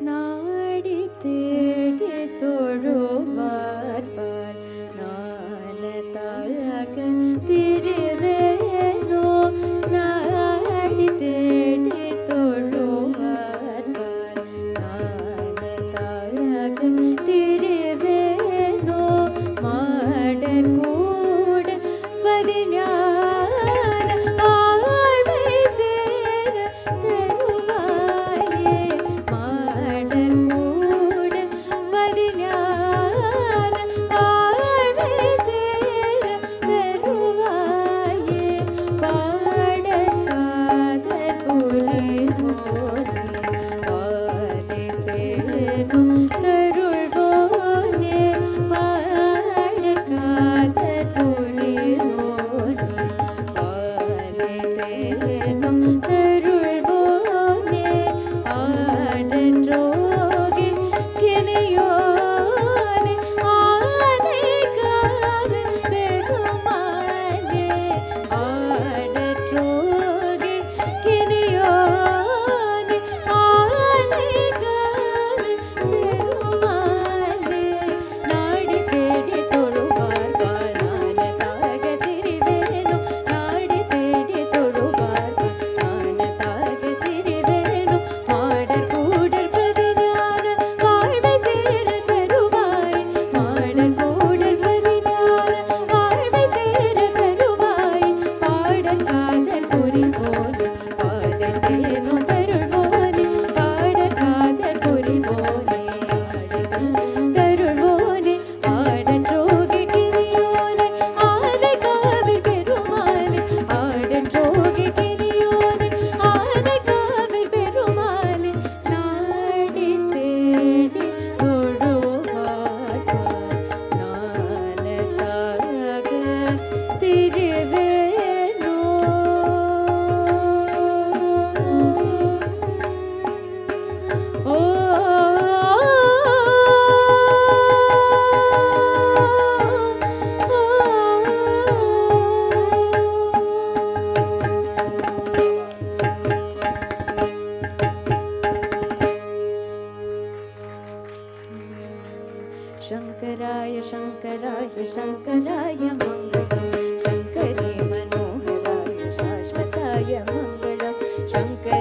நாடி தேடி தொழுவார் பார் ஞானதாக திரிவேனோ நாடி தேடி தொழுவார் பார் ஞானதாக திரிவேனோ மாடர் கூட பதிஞான ஆழ்வை சேர தருவாயே மாடர் கூட பதிஞான ஆழ்வை சேர தருவாயே பாடற் காதற் புரிவோனே பாலை தேனும் தருள்வோனே பாடற் காதற் புரிவோனே பாலை தேனும் தருள்வோனே ஆடற்றோகி கினியோனே ஆனைக்காக பெருமானே ஆடற்றோகி கினியோனே ஆனைக்காக பெருமானே நாடி தேடி தொழுவார் பாரானதாக திரிவேனோ நாடி தேடி தொழுவார் பாரானதாக திரிவேனோ மாடர் கூடர் பதிஞான வாழ்வை சேர தருவாய் மாடர் கூடர் பதிஞான வாழ்வை சேர தருவாய் பாடல் காதல் புரிவோனே பாலை தேனோ தருள்வோனே பாடல் காதல் புரிவோனே தருள்வோனே ஆடற்றோகி கினியோனே ஆனைக்காவில் பெருமாளே ஆடற்றோகி கினியோனே ஆனைக்காவில் பெருமாளே நாடி தேடி தொழுவார் ஞானதாக திரிவேனோ ஓ शङ्कराय शङ्कराय शङ्कराय मङ्गलम् शङ्करी मनोहराय शाश्वताय मङ्गलम् शङ्कर